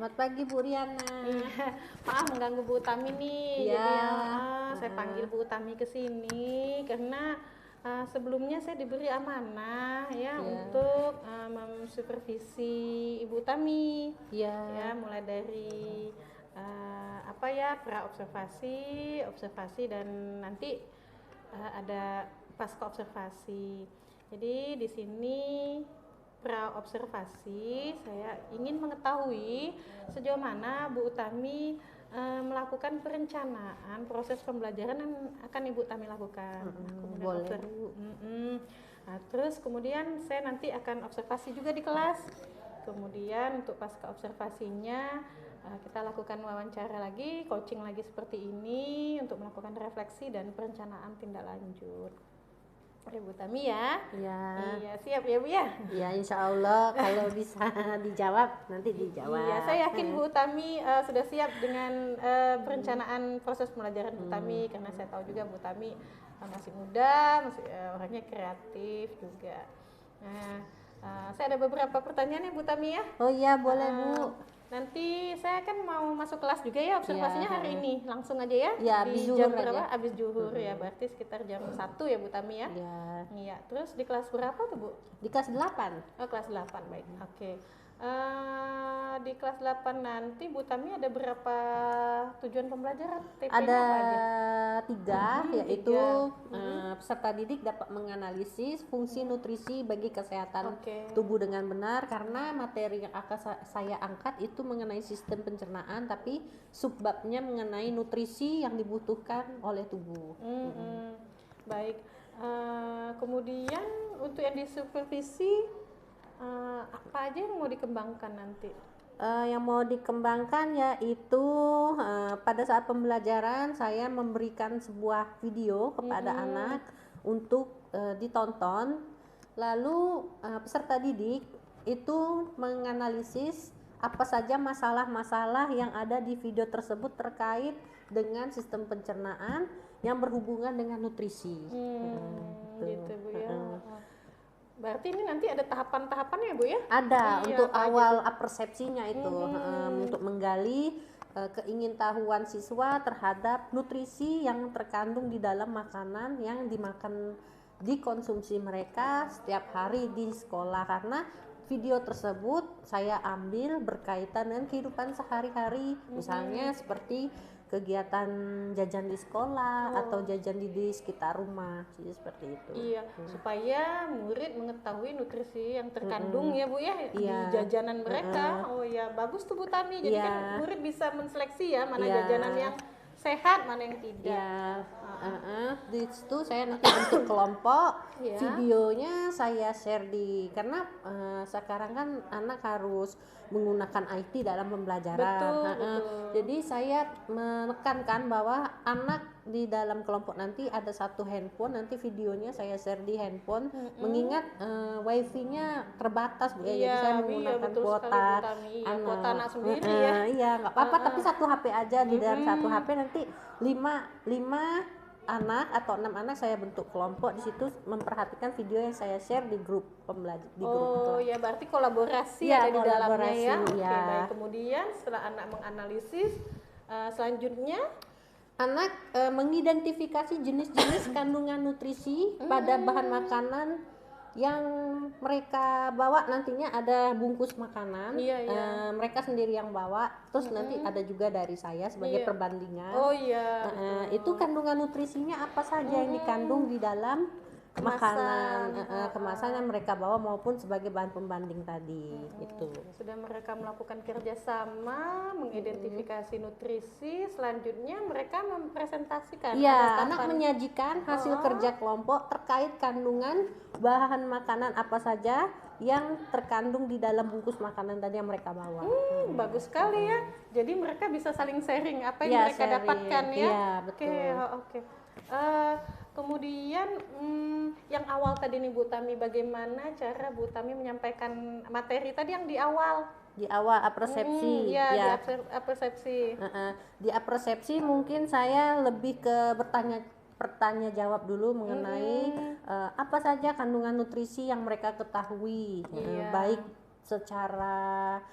Selamat pagi Bu Riana. Iya, maaf mengganggu Bu Utami nih. Iya. Jadi saya panggil Bu Utami ke sini karena sebelumnya saya diberi amanah ya Iya. untuk memsupervisi Ibu Utami. Iya. Ya, mulai dari pra-observasi, observasi dan nanti ada pasca observasi. Jadi di sini pra-observasi saya ingin mengetahui sejauh mana Bu Utami melakukan perencanaan proses pembelajaran yang akan Ibu Utami lakukan. Boleh. Nah, terus kemudian saya nanti akan observasi juga di kelas. Kemudian untuk pasca observasinya kita lakukan wawancara lagi, coaching lagi seperti ini untuk melakukan refleksi dan perencanaan tindak lanjut. Bu Utami ya. Iya. Iya, siap ya Bu ya. Iya, insya Allah kalau bisa dijawab nanti dijawab. Iya, saya yakin Bu Utami sudah siap dengan perencanaan proses pembelajaran Bu Utami karena saya tahu juga Bu Utami masih muda, masih orangnya kreatif juga. Nah, saya ada beberapa pertanyaan ya Bu Utami ya. Oh iya, boleh Bu. Nanti saya kan mau masuk kelas juga ya, observasinya hari ini langsung aja ya. Iya, di habis jam zuhur berapa? aja. Habis zuhur ya, berarti sekitar jam 1 ya Bu Tami ya. Iya. Iya, terus di kelas berapa tuh Bu? Di kelas 8. Oh, kelas 8, baik. Oke. Di kelas 8 nanti Bu Tami ada berapa tujuan pembelajaran? TP-nya Ada apa aja? 3, yaitu peserta didik dapat menganalisis fungsi nutrisi bagi kesehatan tubuh dengan benar, karena materi yang akan saya angkat itu mengenai sistem pencernaan, tapi subbabnya mengenai nutrisi yang dibutuhkan oleh tubuh. Baik. Kemudian untuk yang disupervisi apa aja yang mau dikembangkan nanti? Yang mau dikembangkan yaitu pada saat pembelajaran saya memberikan sebuah video kepada anak untuk ditonton, lalu peserta didik itu menganalisis apa saja masalah-masalah yang ada di video tersebut terkait dengan sistem pencernaan yang berhubungan dengan nutrisi. Gitu Bu ya. Berarti ini nanti ada tahapan-tahapannya Bu ya? Ada, Iya, untuk awal persepsinya itu untuk menggali keingintahuan siswa terhadap nutrisi yang terkandung di dalam makanan yang dikonsumsi mereka setiap hari di sekolah, karena video tersebut saya ambil berkaitan dengan kehidupan sehari-hari, misalnya seperti kegiatan jajan di sekolah atau jajan di sekitar rumah, jadi seperti itu. Iya, supaya murid mengetahui nutrisi yang terkandung ya Bu ya di jajanan mereka. Oh ya, bagus tuh Bu Tami. Jadi kan murid bisa menseleksi ya mana jajanan yang sehat, mana yang tidak. Di situ saya nanti bentuk kelompok, videonya saya share karena sekarang kan anak harus menggunakan IT dalam pembelajaran. Jadi saya menekankan bahwa anak di dalam kelompok nanti ada satu handphone, nanti videonya saya share di handphone, mengingat wifi-nya terbatas Bu ya. Jadi saya menggunakan kuota anak sendiri ya. Iya, nggak apa-apa, tapi satu HP aja. Di dalam satu HP nanti 5 anak atau 6 anak saya bentuk kelompok, di situ memperhatikan video yang saya share di grup pembelajar di grup kelas. Ya berarti kolaborasi ada di dalamnya ya. Oke, baik. Kemudian setelah anak menganalisis, selanjutnya anak mengidentifikasi jenis-jenis kandungan nutrisi pada bahan makanan yang mereka bawa. Nantinya ada bungkus makanan, mereka sendiri yang bawa, terus nanti ada juga dari saya sebagai perbandingan. Itu kandungan nutrisinya apa saja yang dikandung di dalam kemasan yang mereka bawa maupun sebagai bahan pembanding tadi. Itu sudah mereka melakukan kerjasama mengidentifikasi nutrisi, selanjutnya mereka mempresentasikan. Anak menyajikan hasil kerja kelompok terkait kandungan bahan makanan apa saja yang terkandung di dalam bungkus makanan tadi yang mereka bawa. Bagus sekali ya. Jadi mereka bisa saling sharing apa yang mereka dapatkan ya. Iya, betul. Oke. Kemudian yang awal tadi nih Bu Tami, bagaimana cara Bu Tami menyampaikan materi tadi yang di awal? Di awal apersepsi. Di apersepsi. Di apersepsi mungkin saya lebih ke bertanya jawab dulu mengenai apa saja kandungan nutrisi yang mereka ketahui, baik secara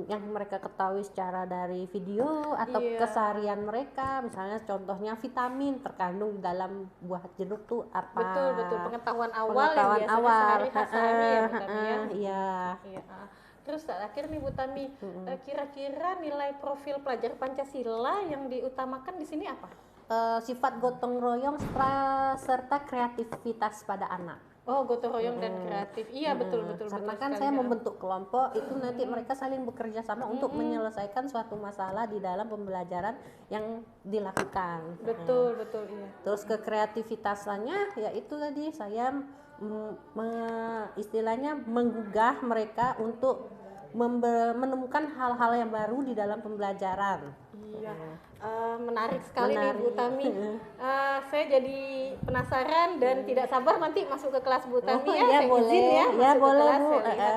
yang mereka ketahui secara dari video atau Iya. keseharian mereka, misalnya contohnya vitamin terkandung di dalam buah jeruk tuh apa. Betul, betul. Pengetahuan awal yang Pengetahuan biasanya awal. sehari-hari ya Bu Tami ya. Iya. Iya. Terus terakhir nih Bu Tami, kira-kira nilai profil pelajar Pancasila yang diutamakan di sini apa? Sifat gotong royong serta kreativitas pada anak. Oh, gotong royong dan kreatif. Iya, betul, betul. Karena betul kan sekali, saya ya. membentuk kelompok itu nanti mereka saling bekerja sama untuk menyelesaikan suatu masalah di dalam pembelajaran yang dilakukan. Betul, betul, iya. Terus ke kreativitasannya ya itu tadi saya istilahnya menggugah mereka untuk menemukan hal-hal yang baru di dalam pembelajaran. Iya, menarik sekali nih Bu Menarik. Tami. Saya jadi penasaran dan tidak sabar nanti masuk ke kelas Bu Tami Oh, ya. iya, Saya boleh. izin ya, Ya, masuk ke boleh, kelas, Bu. saya lihat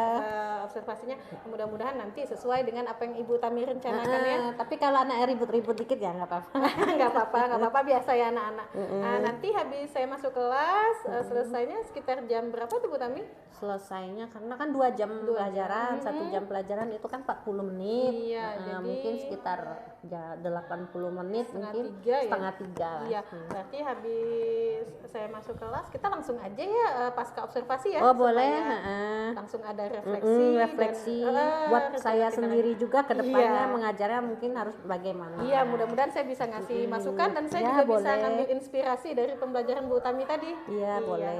observasinya. Mudah-mudahan nanti sesuai dengan apa yang Ibu Tami rencanakan ya. Tapi kalau anaknya ribut-ribut dikit ya nggak apa-apa. nggak apa-apa biasa ya anak-anak. Nanti habis saya masuk kelas, selesainya sekitar jam berapa tuh Bu Tami? Selesainya karena kan 2 jam pelajaran, 1 jam pelajaran itu kan 40 menit. Iya, jadi mungkin sekitar 80 menit, mungkin 2:30 ya? setengah 3 lah. Iya, berarti habis saya masuk kelas kita langsung aja ya pasca observasi ya. Oh boleh, supaya langsung ada refleksi. refleksi dan, buat rencana saya kita sendiri nanti. juga ke depannya Iya. mengajarnya mungkin harus bagaimana. Iya, mudah-mudahan saya bisa ngasih masukan dan saya Ya, juga bisa boleh. ngambil inspirasi dari pembelajaran Bu Tami tadi. Iya, boleh.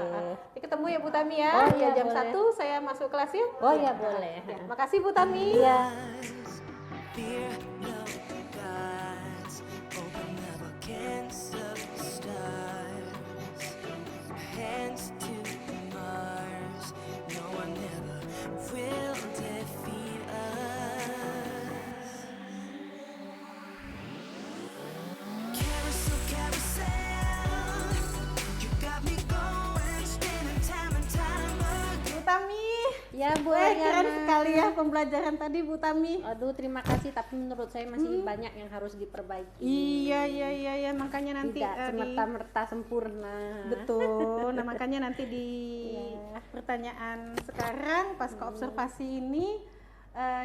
Kita ketemu ya Bu Tami ya. Oh, Ya iya, jam boleh. 1 saya masuk kelas ya. Oh ya boleh. Ya, makasih Bu Tami. Iya. Fear no gods, open up against the stars, hands to Mars. No one ever will defeat us. Carousel, carousel, you got me going, spinning time and time again. Bu Tami. Ya Bu Keren Ariana. sekali ya pembelajaran tadi Bu Tami. Aduh terima kasih, tapi menurut saya masih banyak yang harus diperbaiki. Iya, makanya nanti Tidak semerta-merta sempurna. betul. Nah, makanya nanti di Iya. pertanyaan sekarang pasca observasi ini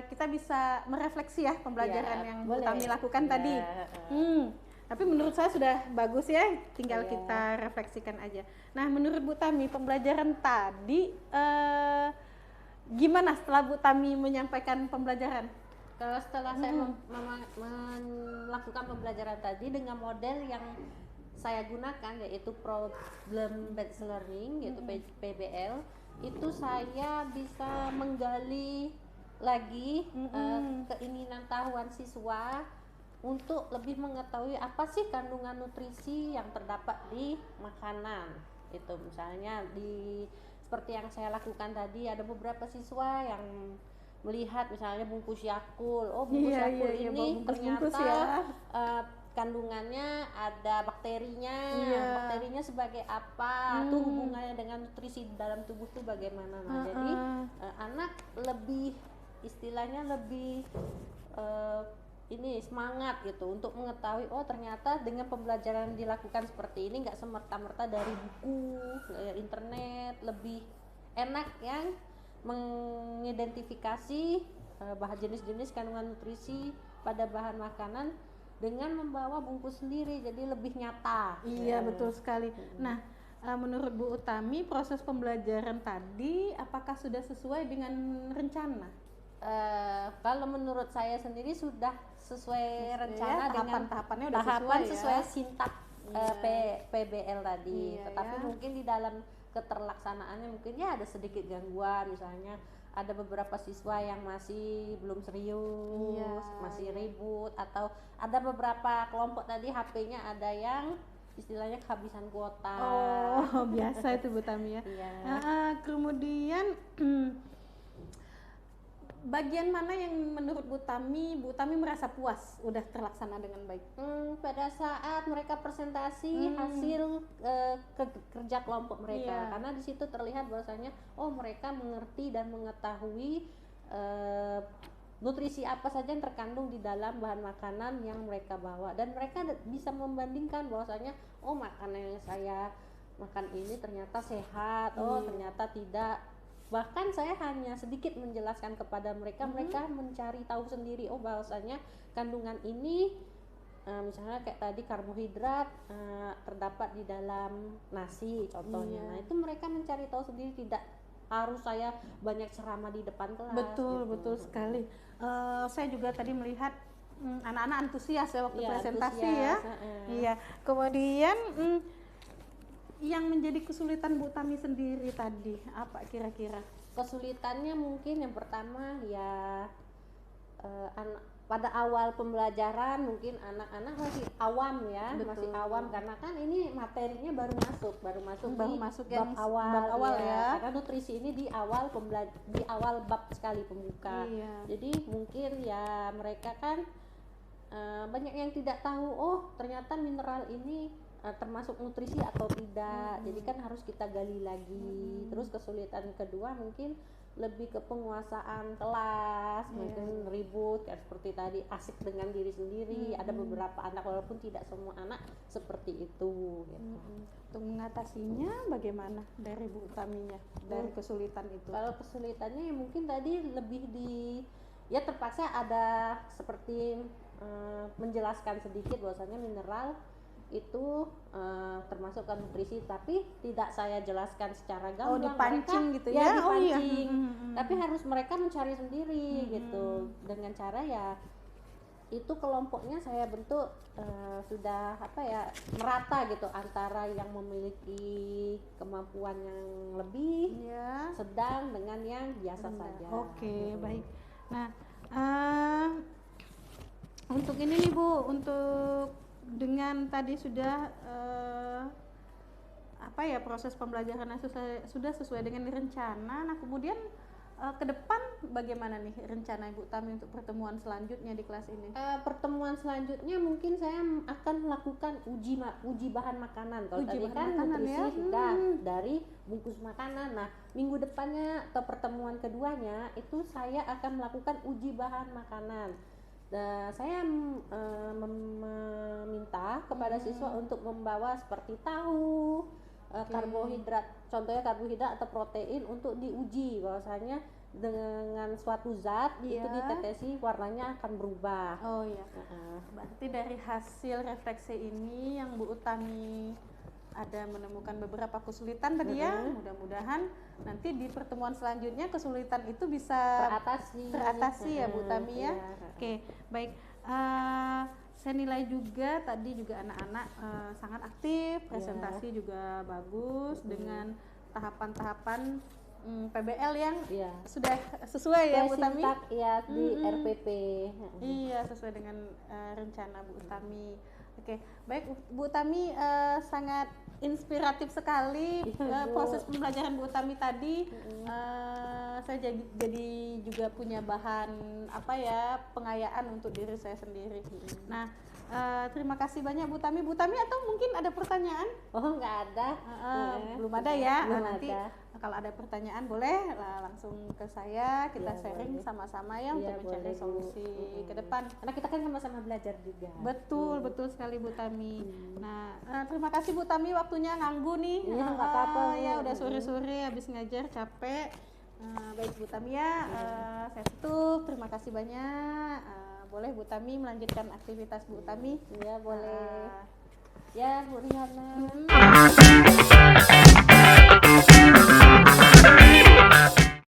kita bisa merefleksi ya pembelajaran Iya, yang Bu boleh. Tami lakukan Iya, tadi. Tapi menurut saya sudah bagus ya, tinggal Iya. kita refleksikan aja. Nah, menurut Bu Tami pembelajaran tadi gimana setelah Bu Tami menyampaikan pembelajaran? Kalau setelah saya melakukan pembelajaran tadi dengan model yang saya gunakan yaitu problem based learning yaitu PBL, itu saya bisa menggali lagi keinginan tahuan siswa untuk lebih mengetahui apa sih kandungan nutrisi yang terdapat di makanan. Itu misalnya seperti yang saya lakukan tadi, ada beberapa siswa yang melihat misalnya bungkus Yakult, bungkus Iya, Yakult iya, ini bungkus-bungkus ternyata ya. kandungannya ada bakterinya, Iya. bakterinya sebagai apa, tuh hubungannya dengan nutrisi di dalam tubuh tuh bagaimana. Nah, jadi anak lebih istilahnya lebih ini semangat gitu untuk mengetahui ternyata dengan pembelajaran dilakukan seperti ini nggak semerta-merta dari buku, internet, lebih enak yang mengidentifikasi bahan jenis-jenis kandungan nutrisi pada bahan makanan dengan membawa bungkus sendiri, jadi lebih nyata. Iya, betul sekali. Nah, menurut Bu Utami proses pembelajaran tadi apakah sudah sesuai dengan rencana? Kalau menurut saya sendiri sudah sesuai rencana dengan tahapan-tahapannya udah tahapan sesuai ya. sintak PBL tadi. Iya, Tetapi ya. mungkin di dalam keterlaksanaannya mungkin ya ada sedikit gangguan, misalnya ada beberapa siswa yang masih belum serius, Iya, masih ribut, atau ada beberapa kelompok tadi HP-nya ada yang istilahnya kehabisan kuota. Oh, biasa itu Bu Tami ya. Iya. Kemudian bagian mana yang menurut Bu Tami merasa puas udah terlaksana dengan baik? Pada saat mereka presentasi hasil kerja kelompok mereka, Iya. karena di situ terlihat bahwasanya mereka mengerti dan mengetahui nutrisi apa saja yang terkandung di dalam bahan makanan yang mereka bawa, dan mereka bisa membandingkan bahwasanya makanan yang saya makan ini ternyata sehat, ternyata tidak Bahkan saya hanya sedikit menjelaskan kepada mereka, mereka mencari tahu sendiri, oh bahwasanya kandungan ini misalnya kayak tadi karbohidrat terdapat di dalam nasi contohnya. Nah itu mereka mencari tahu sendiri, tidak harus saya banyak ceramah di depan kelas. Betul, gitu. betul sekali. Saya juga tadi melihat anak-anak antusias ya waktu Iya, presentasi antusias, ya. Iya. Kemudian yang menjadi kesulitan Bu Tami sendiri tadi apa kira-kira? Kesulitannya mungkin yang pertama ya pada awal pembelajaran mungkin anak-anak masih awam ya. Betul. Masih awam karena kan ini materinya baru masuk Baru di masuk bab yang awal, ya. karena nutrisi ini di awal di awal bab sekali pembuka. Iya. Jadi mungkin ya mereka kan banyak yang tidak tahu, oh ternyata mineral ini termasuk nutrisi atau tidak. Jadi kan harus kita gali lagi. Terus kesulitan kedua mungkin lebih ke penguasaan kelas, mungkin ribut kayak seperti tadi, asik dengan diri sendiri. Ada beberapa anak, walaupun tidak semua anak seperti itu gitu. Untuk mengatasinya bagaimana dari Bu Taminya dari kesulitan itu? Kalau kesulitannya ya mungkin tadi lebih ya terpaksa ada seperti menjelaskan sedikit bahwasanya mineral itu termasuk ke nutrisi, tapi tidak saya jelaskan secara gamblang. Dipancing mereka, gitu ya? Oh iya. Dipancing. Tapi harus mereka mencari sendiri gitu, dengan cara ya itu kelompoknya saya bentuk sudah merata gitu antara yang memiliki kemampuan yang lebih, sedang dengan yang biasa saja. Oke, baik. Nah, untuk ini nih Bu, untuk dengan tadi sudah proses pembelajarannya sudah sesuai dengan rencana. Nah, kemudian ke depan bagaimana nih rencana Ibu Tami untuk pertemuan selanjutnya di kelas ini? Pertemuan selanjutnya mungkin saya akan melakukan uji bahan makanan. Kalau tadi kan nutrisi sudah dari bungkus makanan. Nah, minggu depannya atau pertemuan keduanya itu saya akan melakukan uji bahan makanan. Saya meminta kepada siswa untuk membawa seperti tahu, karbohidrat, contohnya karbohidrat atau protein untuk diuji bahwasanya dengan suatu zat itu ditetesi warnanya akan berubah. Oh iya. Berarti dari hasil refleksi ini yang Bu Utami ada menemukan beberapa kesulitan tadi ya, mudah-mudahan nanti di pertemuan selanjutnya kesulitan itu bisa teratasi ya Bu Tami ya. Oke, baik. Saya nilai juga tadi juga anak-anak sangat aktif, presentasi juga bagus dengan tahapan-tahapan PBL yang sudah sesuai ya Bu Tami? Ya, di RPP. Iya, sesuai dengan rencana Bu Tami. Oke, baik Bu Tami, sangat inspiratif sekali proses pembelajaran Bu Tami tadi. Saya jadi juga punya bahan pengayaan untuk diri saya sendiri. Nah, terima kasih banyak Bu Tami. Bu Tami, atau mungkin ada pertanyaan? Oh, nggak ada. Belum ada ya. Belum Nanti ada. kalau ada pertanyaan boleh langsung ke saya, kita sharing sama-sama ya untuk mencari solusi ke depan. Karena kita kan sama-sama belajar juga. Betul sekali Bu Tami. Nah, terima kasih Bu Tami waktunya nganggu nih. Iya, nggak apa-apa. Ya udah sore-sore habis ngajar capek. Baik Bu Tami ya, saya tutup. Terima kasih banyak. Boleh Bu Tami melanjutkan aktivitas Bu Tami? Iya, boleh. Ya, Bu Riana.